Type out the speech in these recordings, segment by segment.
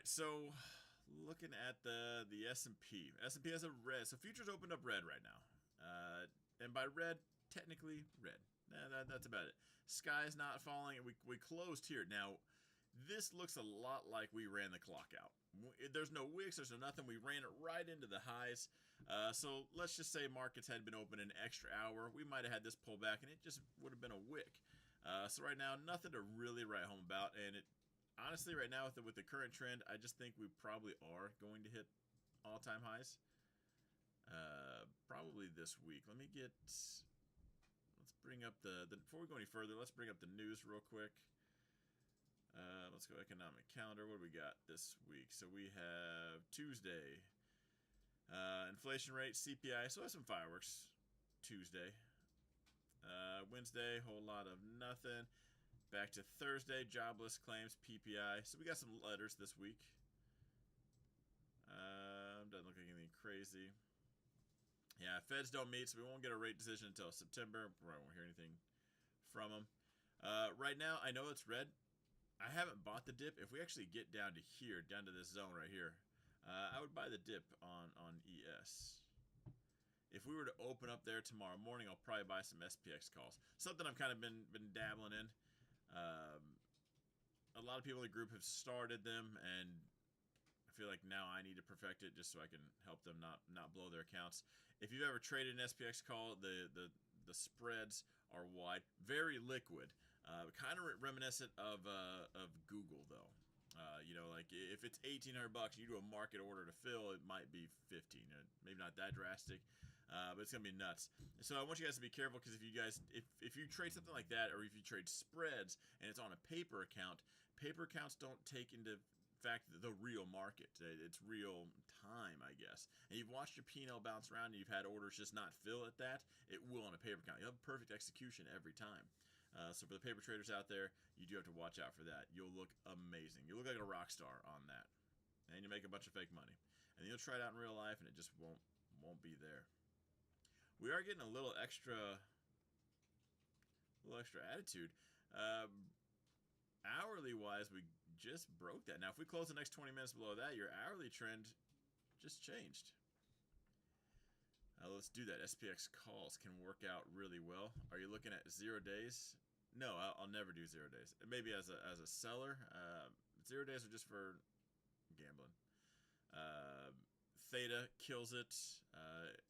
right, so looking at the S&P. S&P has a red, so futures opened up red right now. And by red, technically red. That's about it. Sky's not falling, and we closed here. Now, this looks a lot like we ran the clock out. There's no wicks, there's no nothing. We ran it right into the highs. So let's just say markets had been open an extra hour. We might have had this pullback, and it just would have been a wick. So right now, nothing to really write home about. And it honestly, right now with the current trend, I just think we probably are going to hit all-time highs. Probably this week. Let me get. Let's bring up the before we go any further. Let's bring up the news real quick. Let's go economic calendar. What do we got this week? So we have Tuesday. Inflation rate, CPI. So that's some fireworks. Tuesday. Wednesday, whole lot of nothing. Back to Thursday, jobless claims, PPI. So we got some letters this week. Doesn't look like anything crazy. Yeah, Feds don't meet, so we won't get a rate decision until September. Probably won't hear anything from them. Right now, I know it's red. I haven't bought the dip. If we actually get down to here, down to this zone right here, I would buy the dip on ES. If we were to open up there tomorrow morning, I'll probably buy some SPX calls. Something I've kind of been dabbling in. A lot of people in the group have started them, and I feel like now I need to perfect it just so I can help them not blow their accounts. If you've ever traded an SPX call, the spreads are wide, very liquid, kind of reminiscent of Google though. Like if it's $1,800, you do a market order to fill, it might be 15. Maybe not that drastic, but it's gonna be nuts. So I want you guys to be careful, because if you trade something like that, or if you trade spreads and it's on a paper account, paper accounts don't take into fact the real market. It's real time, I guess. And you've watched your P&L bounce around, and you've had orders just not fill at that. It will on a paper account. You have perfect execution every time. So for the paper traders out there, you do have to watch out for that. You'll look amazing. You look like a rock star on that, and you make a bunch of fake money. And then you'll try it out in real life, and it just won't be there. We are getting a little extra attitude. Hourly wise, we just broke that. Now, if we close the next 20 minutes below that, your hourly trend just changed. Let's do that. SPX calls can work out really well. Are you looking at 0 days? No, I'll never do 0 days. Maybe as a seller, 0 days are just for gambling. Theta kills it.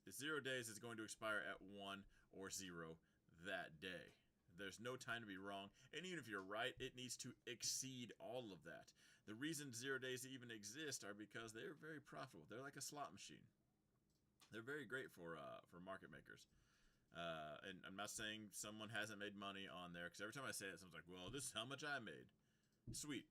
0 days is going to expire at 1 or 0 that day. There's no time to be wrong. And even if you're right, it needs to exceed all of that. The reason 0 days even exist are because they're very profitable. They're like a slot machine. They're very great for market makers. And I'm not saying someone hasn't made money on there, because every time I say it, someone's like, well, this is how much I made. Sweet.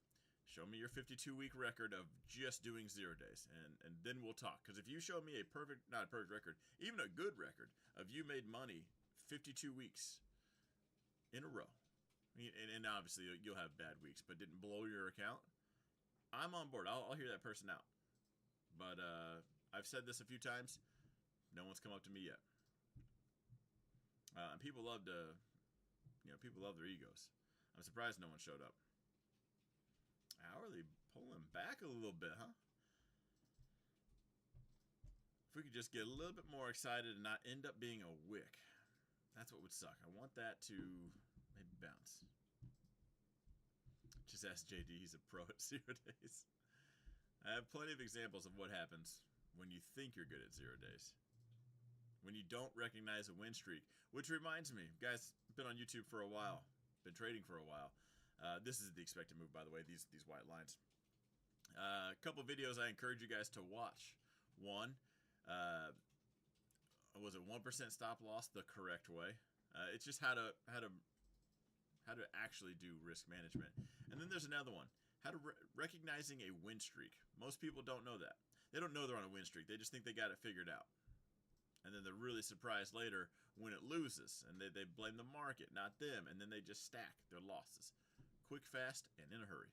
Show me your 52-week record of just doing 0 days, and then we'll talk. Because if you show me not a perfect record, even a good record of you made money 52 weeks in a row, and obviously you'll have bad weeks, but didn't blow your account, I'm on board. I'll hear that person out. But I've said this a few times. No one's come up to me yet. And people love people love their egos. I'm surprised no one showed up. Hourly pulling back a little bit, huh? If we could just get a little bit more excited and not end up being a wick. That's what would suck. I want that to maybe bounce. Just ask JD. He's a pro at 0 days. I have plenty of examples of what happens when you think you're good at 0 days. When you don't recognize a win streak. Which reminds me, guys, been on YouTube for a while. Been trading for a while. This is the expected move, by the way, these white lines. A couple videos I encourage you guys to watch. One, was it 1% stop loss the correct way? It's just how to actually do risk management. And then there's another one, how to recognizing a win streak. Most people don't know that. They don't know they're on a win streak. They just think they got it figured out. And then they're really surprised later when it loses, and they blame the market, not them, and then they just stack their losses. Quick, fast, and in a hurry.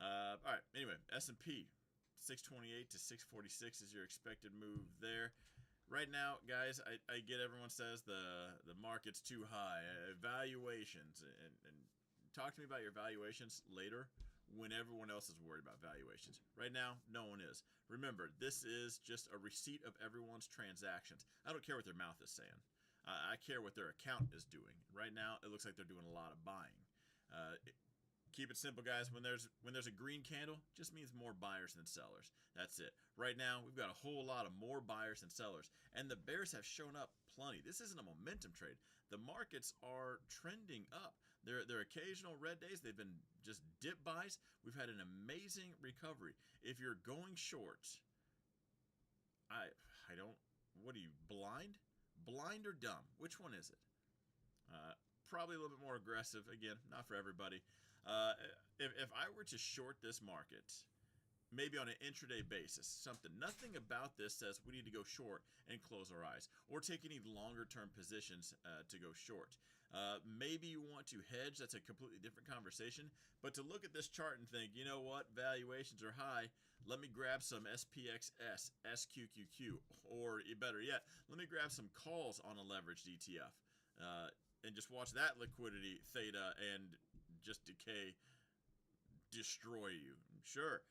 All right, anyway, S&P, 628 to 646 is your expected move there. Right now, guys, I get everyone says the market's too high. Valuations, and talk to me about your valuations later when everyone else is worried about valuations. Right now, no one is. Remember, this is just a receipt of everyone's transactions. I don't care what their mouth is saying. I care what their account is doing. Right now, it looks like they're doing a lot of buying. Keep it simple, guys. When there's a green candle, just means more buyers than sellers. That's it. Right now, we've got a whole lot of more buyers than sellers, and the bears have shown up plenty. This isn't a momentum trade. The markets are trending up. Their occasional red days, they've been just dip buys. We've had an amazing recovery. If you're going short, I don't. What are you, blind? Blind or dumb? Which one is it? Probably a little bit more aggressive. Again, not for everybody. If I were to short this market, maybe on an intraday basis, nothing about this says we need to go short and close our eyes or take any longer term positions to go short. Maybe you want to hedge. That's a completely different conversation. But to look at this chart and think, you know what, valuations are high, let me grab some SPXS, SQQQ, or better yet, let me grab some calls on a leveraged ETF and just watch that liquidity theta and just decay, destroy you. Sure.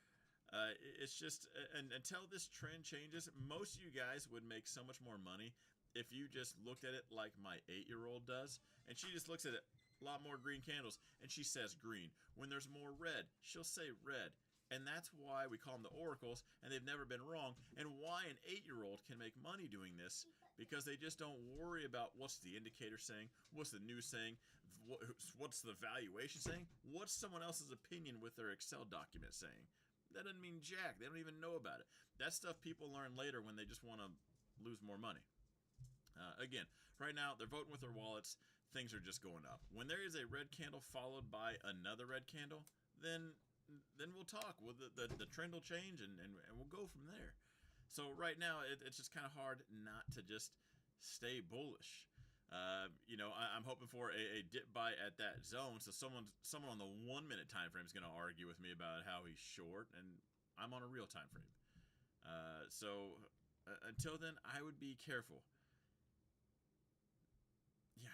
It's just, and until this trend changes, most of you guys would make so much more money if you just looked at it like my 8-year-old does, and she just looks at it, a lot more green candles, and she says green. When there's more red, she'll say red. And that's why we call them the oracles, and they've never been wrong, and why an 8-year-old can make money doing this, because they just don't worry about what's the indicator saying, what's the news saying, what's the valuation saying, what's someone else's opinion with their Excel document saying. That doesn't mean jack. They don't even know about it. That's stuff people learn later when they just want to lose more money. Again, right now, they're voting with their wallets. Things are just going up. When there is a red candle followed by another red candle, then we'll talk. Well, the trend will change, and we'll go from there. So right now, it's just kind of hard not to just stay bullish. I'm hoping for a dip buy at that zone. So someone on the 1 minute time frame is going to argue with me about how he's short, and I'm on a real time frame. Until then, I would be careful. Yeah,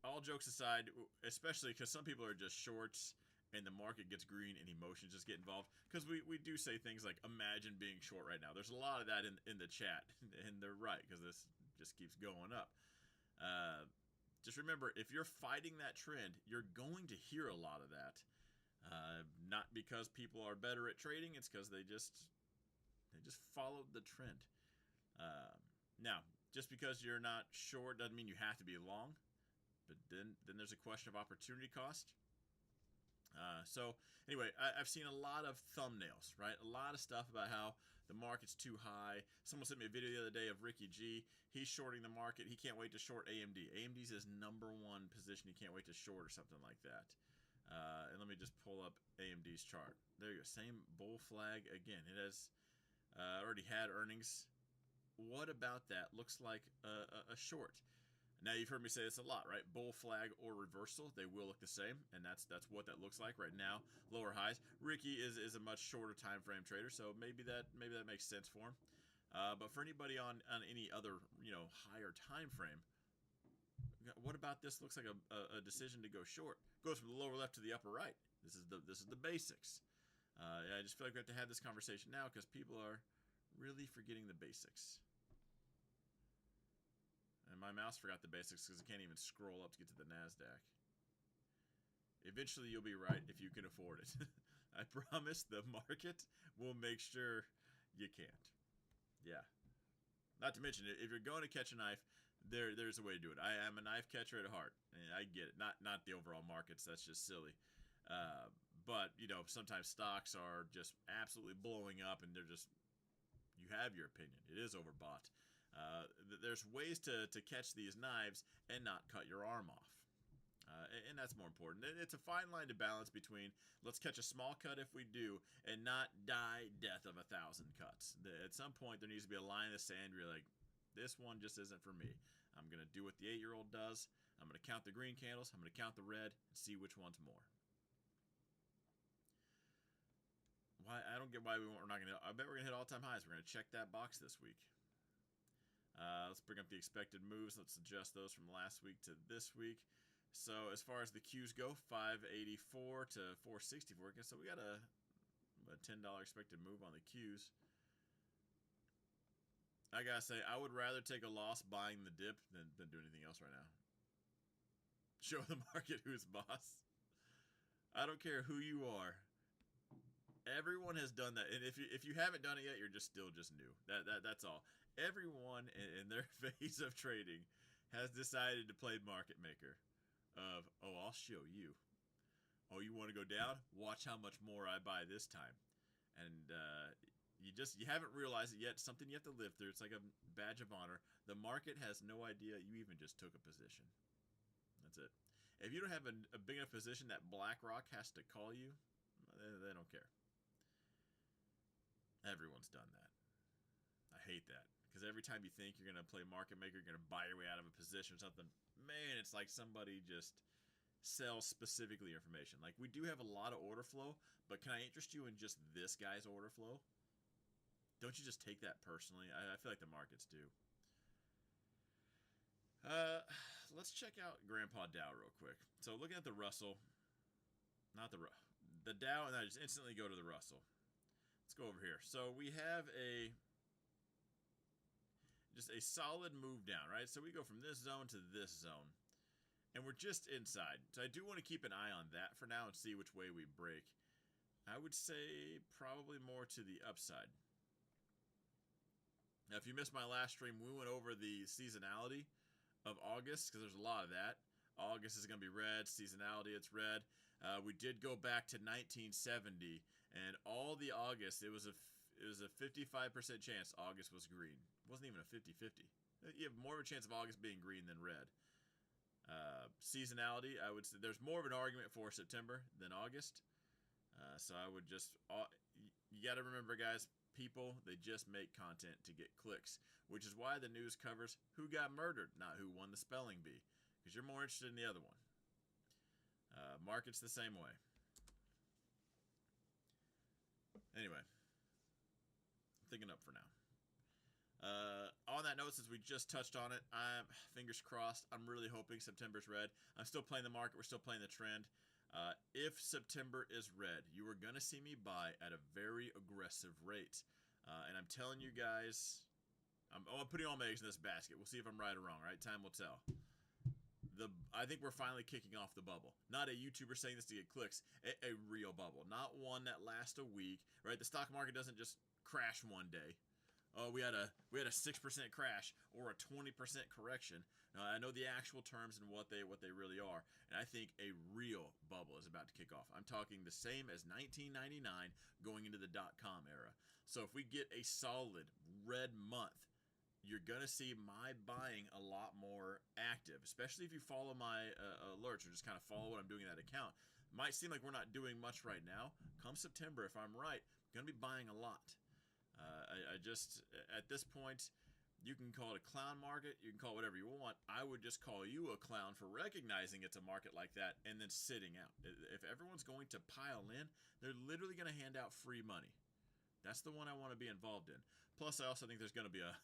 all jokes aside, especially because some people are just shorts and the market gets green and emotions just get involved. Because we do say things like, imagine being short right now. There's a lot of that in the chat, and they're right, because this just keeps going up. Just remember, if you're fighting that trend, you're going to hear a lot of that. Not because people are better at trading, it's because they just followed the trend. Now, just because you're not short doesn't mean you have to be long. But then there's a question of opportunity cost. Anyway, I've seen a lot of thumbnails, right? A lot of stuff about how the market's too high. Someone sent me a video the other day of Ricky G. He's shorting the market. He can't wait to short AMD. AMD's his #1 position. He can't wait to short or something like that. And let me just pull up AMD's chart. There you go. Same bull flag again. It has already had earnings. What about that? Looks like a short. Now, you've heard me say this a lot, right? Bull flag or reversal, they will look the same, and that's what that looks like right now. Lower highs. Ricky is a much shorter time frame trader, so maybe that makes sense for him. But for anybody on any other higher time frame, what about this? Looks like a decision to go short. Goes from the lower left to the upper right. This is the basics. I just feel like we have to have this conversation now because people are really forgetting the basics. And my mouse forgot the basics because I can't even scroll up to get to the NASDAQ. Eventually, you'll be right if you can afford it. I promise the market will make sure you can't. Yeah. Not to mention, if you're going to catch a knife, there's a way to do it. I am a knife catcher at heart. And I get it. Not the overall markets. That's just silly. But, sometimes stocks are just absolutely blowing up and they're just, you have your opinion. It is overbought. There's ways to catch these knives and not cut your arm off. And that's more important. It's a fine line to balance between let's catch a small cut if we do and not die death of 1,000 cuts. At some point, there needs to be a line in the sand where you're like, this one just isn't for me. I'm going to do what the 8-year-old does. I'm going to count the green candles. I'm going to count the red and see which one's more. I don't get why we're not going to. I bet we're going to hit all-time highs. We're going to check that box this week. Let's bring up the expected moves. Let's adjust those from last week to this week. So as far as the Qs go, 584 to 464. So we got a $10 expected move on the Qs. I gotta say, I would rather take a loss buying the dip than do anything else right now. Show the market who's boss. I don't care who you are. Everyone has done that, and if you haven't done it yet, you're just new. That's all. Everyone in their phase of trading has decided to play market maker. Oh, I'll show you. Oh, you want to go down? Watch how much more I buy this time. And you haven't realized it yet. Something you have to live through. It's like a badge of honor. The market has no idea you even just took a position. That's it. If you don't have a big enough position that BlackRock has to call you, they don't care. Everyone's done that. I hate that. Because every time you think you're going to play market maker, you're going to buy your way out of a position or something, man, it's like somebody just sells specifically information. Like, we do have a lot of order flow, but can I interest you in just this guy's order flow? Don't you just take that personally? I feel like the markets do. Let's check out Grandpa Dow real quick. So looking at the Russell, not the Dow, and I just instantly go to the Russell. Let's go over here. So we have just a solid move down, right? So we go from this zone to this zone, and we're just inside. So I do want to keep an eye on that for now and see which way we break. I would say probably more to the upside. Now, if you missed my last stream, we went over the seasonality of August, because there's a lot of that. August is going to be red. Seasonality, it's red. We did go back to 1970, and all the August, it was a 55% chance August was green. It wasn't even a 50-50. You have more of a chance of August being green than red. Seasonality, I would say there's more of an argument for September than August. So I would just, you got to remember, guys, people, they just make content to get clicks, which is why the news covers who got murdered, not who won the spelling bee, because you're more interested in the other one. Market's the same way. Anyway, I'm thinking up for now. On that note, since we just touched on it, I'm fingers crossed. I'm really hoping September's red. I'm still playing the market. We're still playing the trend. If September is red, you are going to see me buy at a very aggressive rate. And I'm telling you guys, I'm putting all my eggs in this basket. We'll see if I'm right or wrong, right? Time will tell. I think we're finally kicking off the bubble. Not a YouTuber saying this to get clicks. A real bubble. Not one that lasts a week, right? The stock market doesn't just crash one day. Oh, we had a 6% crash or a 20% correction. I know the actual terms and what they really are, and I think a real bubble is about to kick off. I'm talking the same as 1999 going into the .com era. So if we get a solid red month, you're gonna see my buying a lot more active, especially if you follow my alerts or just kind of follow what I'm doing in that account. Might seem like we're not doing much right now. Come September, if I'm right, I'm gonna be buying a lot. I just, at this point, you can call it a clown market, you can call it whatever you want. I would just call you a clown for recognizing it's a market like that and then sitting out. If everyone's going to pile in, they're literally going to hand out free money. That's the one I want to be involved in. Plus, I also think there's going to be a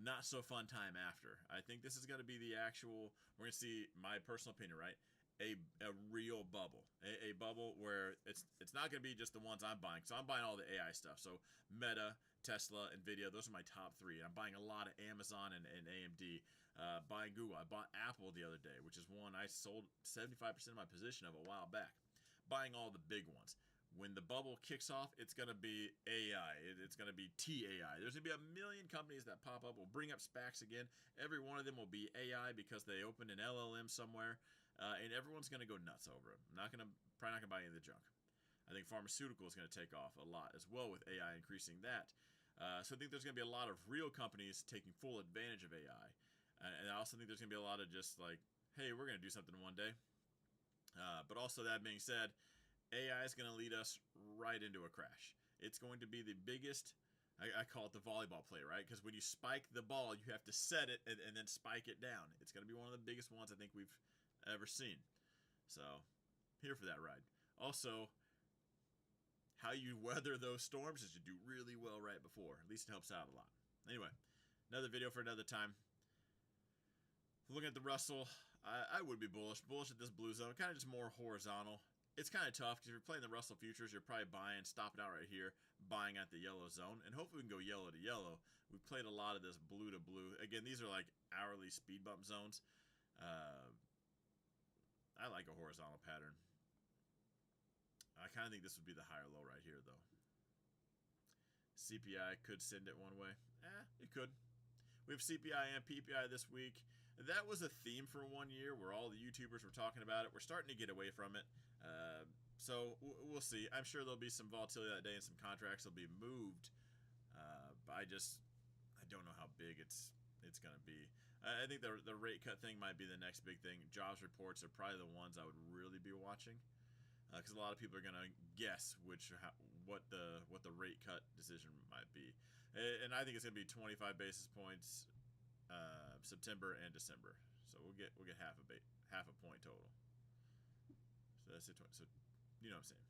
not so fun time after. I think this is going to be the actual, we're going to see, my personal opinion, right? A real bubble, a bubble where it's not going to be just the ones I'm buying. So I'm buying all the AI stuff. So Meta, Tesla, Nvidia, those are my top three. I'm buying a lot of Amazon and AMD. Buying Google. I bought Apple the other day, which is one I sold 75% of my position of a while back. Buying all the big ones. When the bubble kicks off, it's going to be AI. It's going to be TAI. There's going to be a million companies that pop up. We'll bring up SPACs again. Every one of them will be AI because they opened an LLM somewhere. And everyone's going to go nuts over it. Probably not going to buy any of the junk. I think pharmaceutical is going to take off a lot as well with AI increasing that. So I think there's going to be a lot of real companies taking full advantage of AI. And I also think there's going to be a lot of just like, hey, we're going to do something one day. But also that being said, AI is going to lead us right into a crash. It's going to be the biggest, I call it the volleyball play, right? Because when you spike the ball, you have to set it and then spike it down. It's going to be one of the biggest ones I think we've ever seen. So, here for that ride. Also, how you weather those storms is you do really well right before. At least it helps out a lot. Anyway, another video for another time. Looking at the Russell, I would be bullish. Bullish at this blue zone, kind of just more horizontal. It's kind of tough because if you're playing the Russell futures, you're probably buying, stopping out right here, buying at the yellow zone, and hopefully we can go yellow to yellow. We've played a lot of this blue to blue. Again, these are like hourly speed bump zones. I like a horizontal pattern. I kind of think this would be the higher low right here, though. CPI could send it one way. It could. We have CPI and PPI this week. That was a theme for 1 year where all the YouTubers were talking about it. We're starting to get away from it. So we'll see. I'm sure there'll be some volatility that day and some contracts will be moved. But I don't know how big it's going to be. I think the rate cut thing might be the next big thing. Jobs reports are probably the ones I would really be watching. Because a lot of people are going to guess what the rate cut decision might be. And I think it's going to be 25 basis points September and December. So we'll get half a point total. So that's it. So you know what I'm saying.